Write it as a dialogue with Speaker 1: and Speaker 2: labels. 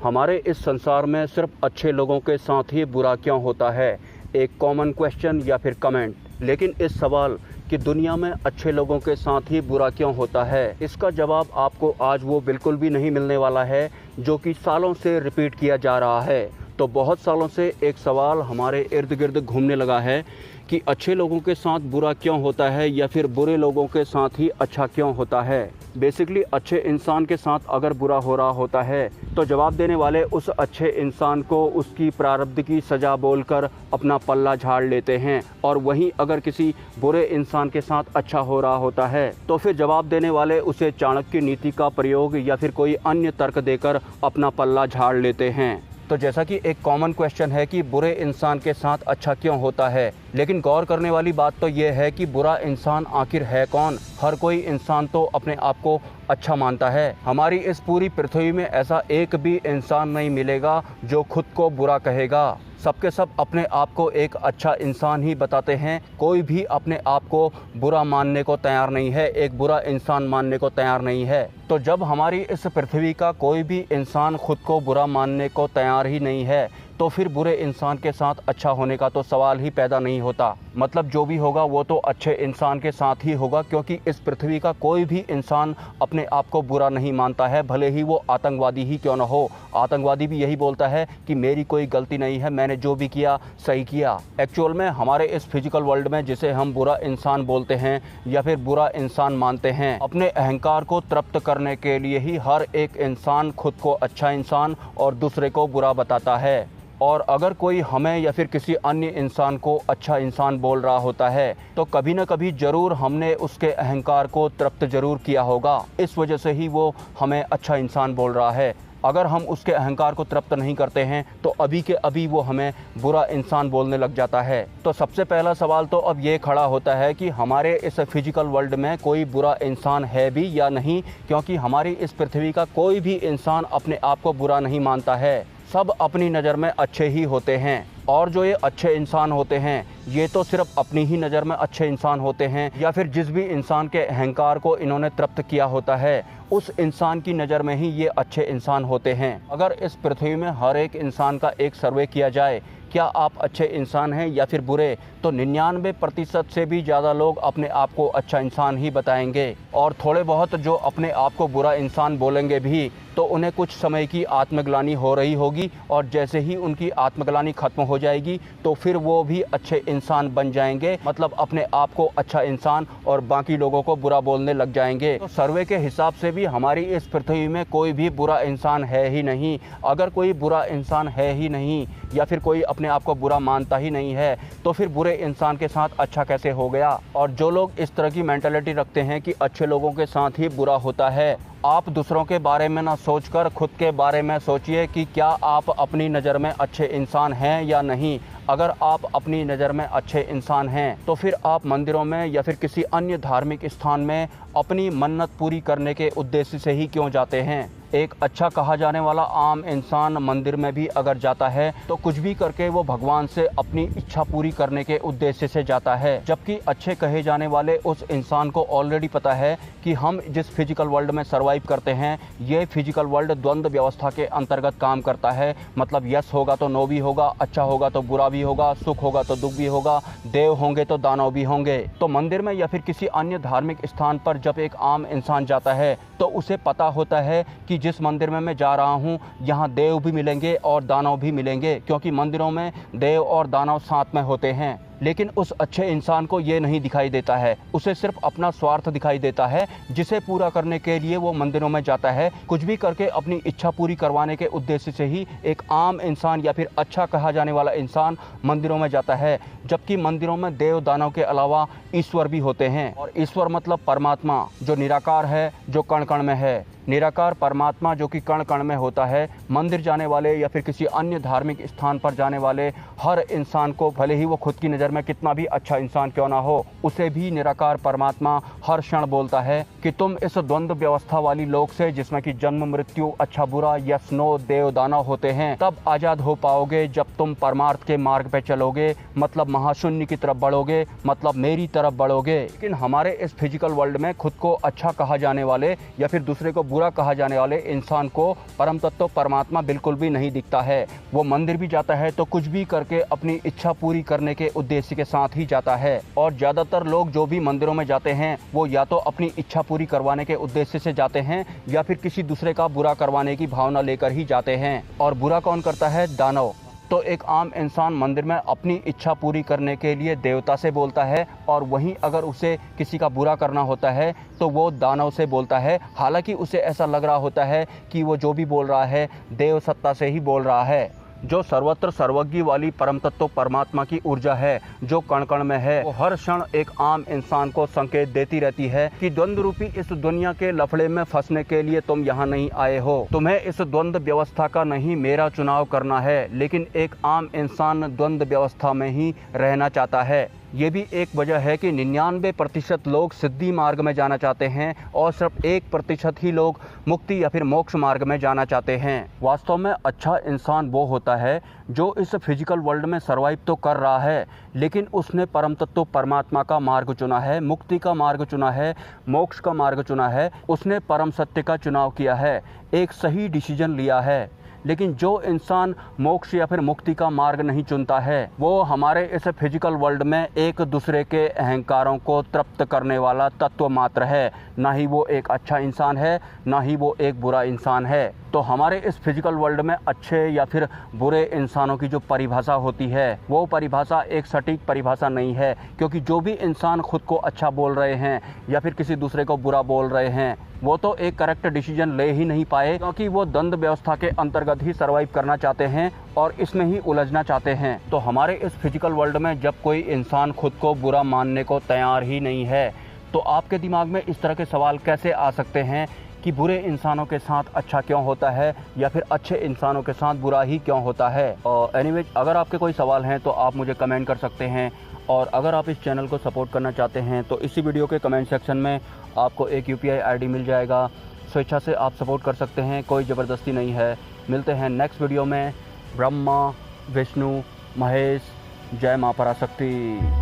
Speaker 1: हमारे इस संसार में सिर्फ अच्छे लोगों के साथ ही बुरा क्यों होता है? एक कॉमन क्वेश्चन या फिर कमेंट। लेकिन इस सवाल कि दुनिया में अच्छे लोगों के साथ ही बुरा क्यों होता है, इसका जवाब आपको आज वो बिल्कुल भी नहीं मिलने वाला है जो कि सालों से रिपीट किया जा रहा है। तो बहुत सालों से एक सवाल हमारे इर्द गिर्द घूमने लगा है कि अच्छे लोगों के साथ बुरा क्यों होता है या फिर बुरे लोगों के साथ ही अच्छा क्यों होता है। बेसिकली अच्छे इंसान के साथ अगर बुरा हो रहा होता है तो जवाब देने वाले उस अच्छे इंसान को उसकी प्रारब्ध की सज़ा बोलकर अपना पल्ला झाड़ लेते हैं, और वहीं अगर किसी बुरे इंसान के साथ अच्छा हो रहा होता है तो फिर जवाब देने वाले उसे चाणक्य नीति का प्रयोग या फिर कोई अन्य तर्क देकर अपना पल्ला झाड़ लेते हैं। तो जैसा कि एक कॉमन क्वेश्चन है कि बुरे इंसान के साथ अच्छा क्यों होता है, लेकिन गौर करने वाली बात तो ये है कि बुरा इंसान आखिर है कौन। हर कोई इंसान तो अपने आप को अच्छा मानता है। हमारी इस पूरी पृथ्वी में ऐसा एक भी इंसान नहीं मिलेगा जो खुद को बुरा कहेगा। सबके सब अपने आप को एक अच्छा इंसान ही बताते हैं। कोई भी अपने आप को बुरा मानने को तैयार नहीं है, एक बुरा इंसान मानने को तैयार नहीं है। तो जब हमारी इस पृथ्वी का कोई भी इंसान खुद को बुरा मानने को तैयार ही नहीं है तो फिर बुरे इंसान के साथ अच्छा होने का तो सवाल ही पैदा नहीं होता। मतलब जो भी होगा वो तो अच्छे इंसान के साथ ही होगा, क्योंकि इस पृथ्वी का कोई भी इंसान अपने आप को बुरा नहीं मानता है, भले ही वो आतंकवादी ही क्यों न हो। आतंकवादी भी यही बोलता है कि मेरी कोई गलती नहीं है, मैंने जो भी किया सही किया। एक्चुअल में हमारे इस फिजिकल वर्ल्ड में जिसे हम बुरा इंसान बोलते हैं या फिर बुरा इंसान मानते हैं, अपने अहंकार को तृप्त करने के लिए ही हर एक इंसान खुद को अच्छा इंसान और दूसरे को बुरा बताता है। और अगर कोई हमें या फिर किसी अन्य इंसान को अच्छा इंसान बोल रहा होता है तो कभी न कभी ज़रूर हमने उसके अहंकार को तृप्त ज़रूर किया होगा, इस वजह से ही वो हमें अच्छा इंसान बोल रहा है। अगर हम उसके अहंकार को तृप्त नहीं करते हैं तो अभी के अभी वो हमें बुरा इंसान बोलने लग जाता है। तो सबसे पहला सवाल तो अब ये खड़ा होता है कि हमारे इस फिजिकल वर्ल्ड में कोई बुरा इंसान है भी या नहीं, क्योंकि हमारी इस पृथ्वी का कोई भी इंसान अपने आप को बुरा नहीं मानता है। सब अपनी नज़र में अच्छे ही होते हैं, और जो ये अच्छे इंसान होते हैं ये तो सिर्फ अपनी ही नज़र में अच्छे इंसान होते हैं, या फिर जिस भी इंसान के अहंकार को इन्होंने तृप्त किया होता है उस इंसान की नज़र में ही ये अच्छे इंसान होते हैं। अगर इस पृथ्वी में हर एक इंसान का एक सर्वे किया जाए क्या आप अच्छे इंसान हैं या फिर बुरे, तो 99% से भी ज़्यादा लोग अपने आप को अच्छा इंसान ही बताएंगे, और थोड़े बहुत जो अपने आप को बुरा इंसान बोलेंगे भी तो उन्हें कुछ समय की आत्मग्लानि हो रही होगी, और जैसे ही उनकी आत्मग्लानि खत्म हो जाएगी तो फिर वो भी अच्छे इंसान बन जाएंगे, मतलब अपने आप को अच्छा इंसान और बाकी लोगों को बुरा बोलने लग जाएंगे। तो सर्वे के हिसाब से भी हमारी इस पृथ्वी में कोई भी बुरा इंसान है ही नहीं। अगर कोई बुरा इंसान है ही नहीं या फिर कोई अपने आप को बुरा मानता ही नहीं है तो फिर बुरे इंसान के साथ अच्छा कैसे हो गया। और जो लोग इस तरह की मेंटालिटी रखते हैं कि अच्छे लोगों के साथ ही बुरा होता है, आप दूसरों के बारे में ना सोचकर खुद के बारे में सोचिए कि क्या आप अपनी नज़र में अच्छे इंसान हैं या नहीं। अगर आप अपनी नज़र में अच्छे इंसान हैं तो फिर आप मंदिरों में या फिर किसी अन्य धार्मिक स्थान में अपनी मन्नत पूरी करने के उद्देश्य से ही क्यों जाते हैं। एक अच्छा कहा जाने वाला आम इंसान मंदिर में भी अगर जाता है तो कुछ भी करके वो भगवान से अपनी इच्छा पूरी करने के उद्देश्य से जाता है, जबकि अच्छे कहे जाने वाले उस इंसान को ऑलरेडी पता है कि हम जिस फिजिकल वर्ल्ड में सर्वाइव करते हैं ये फिजिकल वर्ल्ड द्वंद्व व्यवस्था के अंतर्गत काम करता है। मतलब यस होगा तो नो भी होगा, अच्छा होगा तो बुरा भी होगा, सुख होगा तो दुख भी होगा, देव होंगे तो दानव भी होंगे। तो मंदिर में या फिर किसी अन्य धार्मिक स्थान पर जब एक आम इंसान जाता है तो उसे पता होता है कि जिस मंदिर में मैं जा रहा हूँ यहाँ देव भी मिलेंगे और दानव भी मिलेंगे, क्योंकि मंदिरों में देव और दानव साथ में होते हैं। लेकिन उस अच्छे इंसान को ये नहीं दिखाई देता है, उसे सिर्फ अपना स्वार्थ दिखाई देता है जिसे पूरा करने के लिए वो मंदिरों में जाता है। कुछ भी करके अपनी इच्छा पूरी करवाने के उद्देश्य से ही एक आम इंसान या फिर अच्छा कहा जाने वाला इंसान मंदिरों में जाता है, जबकि मंदिरों में देव दानव के अलावा ईश्वर भी होते हैं। और ईश्वर मतलब परमात्मा जो निराकार है, जो कण कण में है। निराकार परमात्मा जो कि कण कण में होता है। मंदिर जाने वाले या फिर किसी अन्य धार्मिक स्थान पर जाने वाले हर इंसान को भले ही वो खुद की नज़र में कितना भी अच्छा इंसान क्यों ना हो, उसे भी निराकार परमात्मा हर क्षण बोलता है कि तुम इस द्वंद्व व्यवस्था वाली लोक से, जिसमें कि जन्म मृत्यु, अच्छा बुरा, यस नो, देव दानव होते हैं, तब आजाद हो पाओगे जब तुम परमार्थ के मार्ग पे चलोगे, मतलब महाशून्य की तरफ बढ़ोगे, मतलब मेरी तरफ बढ़ोगे। लेकिन हमारे इस फिजिकल वर्ल्ड में खुद को अच्छा कहा जाने वाले या फिर दूसरे को बुरा कहा जाने वाले इंसान को परम तत्व परमात्मा बिल्कुल भी नहीं दिखता है। वो मंदिर भी जाता है तो कुछ भी करके अपनी इच्छा पूरी करने के उद्देश्य के साथ ही जाता है, और ज्यादातर लोग जो भी मंदिरों में जाते हैं वो या तो अपनी इच्छा पूरी करवाने के उद्देश्य से जाते हैं या फिर किसी दूसरे का बुरा करवाने की भावना लेकर ही जाते हैं। और बुरा कौन करता है? दानव। तो एक आम इंसान मंदिर में अपनी इच्छा पूरी करने के लिए देवता से बोलता है, और वहीं अगर उसे किसी का बुरा करना होता है तो वो दानव से बोलता है। हालांकि उसे ऐसा लग रहा होता है कि वो जो भी बोल रहा है देव सत्ता से ही बोल रहा है। जो सर्वत्र सर्वज्ञ वाली परम तत्व परमात्मा की ऊर्जा है, जो कण कण में है, वो हर क्षण एक आम इंसान को संकेत देती रहती है कि द्वंद्व रूपी इस दुनिया के लफड़े में फंसने के लिए तुम यहाँ नहीं आए हो। तुम्हें इस द्वंद्व व्यवस्था का नहीं मेरा चुनाव करना है, लेकिन एक आम इंसान द्वंद्व व्यवस्था में ही रहना चाहता है। ये भी एक वजह है कि 99% लोग सिद्धि मार्ग में जाना चाहते हैं और सिर्फ 1% ही लोग मुक्ति या फिर मोक्ष मार्ग में जाना चाहते हैं। वास्तव में अच्छा इंसान वो होता है जो इस फिजिकल वर्ल्ड में सर्वाइव तो कर रहा है, लेकिन उसने परम तत्व परमात्मा का मार्ग चुना है, मुक्ति का मार्ग चुना है, मोक्ष का मार्ग चुना है, उसने परम सत्य का चुनाव किया है, एक सही डिसीजन लिया है। लेकिन जो इंसान मोक्ष या फिर मुक्ति का मार्ग नहीं चुनता है, वो हमारे इस फिजिकल वर्ल्ड में एक दूसरे के अहंकारों को तृप्त करने वाला तत्व मात्र है। ना ही वो एक अच्छा इंसान है, ना ही वो एक बुरा इंसान है। तो हमारे इस फिजिकल वर्ल्ड में अच्छे या फिर बुरे इंसानों की जो परिभाषा होती है, वो परिभाषा एक सटीक परिभाषा नहीं है, क्योंकि जो भी इंसान खुद को अच्छा बोल रहे हैं या फिर किसी दूसरे को बुरा बोल रहे हैं, वो तो एक करेक्ट डिसीजन ले ही नहीं पाए, क्योंकि वो द्वंद्व व्यवस्था के अंतर्गत ही सर्वाइव करना चाहते हैं और इसमें ही उलझना चाहते हैं। तो हमारे इस फिजिकल वर्ल्ड में जब कोई इंसान खुद को बुरा मानने को तैयार ही नहीं है, तो आपके दिमाग में इस तरह के सवाल कैसे आ सकते हैं कि बुरे इंसानों के साथ अच्छा क्यों होता है या फिर अच्छे इंसानों के साथ बुरा ही क्यों होता है। और एनीवेज, अगर आपके कोई सवाल हैं तो आप मुझे कमेंट कर सकते हैं, और अगर आप इस चैनल को सपोर्ट करना चाहते हैं तो इसी वीडियो के कमेंट सेक्शन में आपको एक UPI ID मिल जाएगा। स्वेच्छा से आप सपोर्ट कर सकते हैं, कोई ज़बरदस्ती नहीं है। मिलते हैं नेक्स्ट वीडियो में। ब्रह्मा, विष्णु, महेश, जय मां पराशक्ति।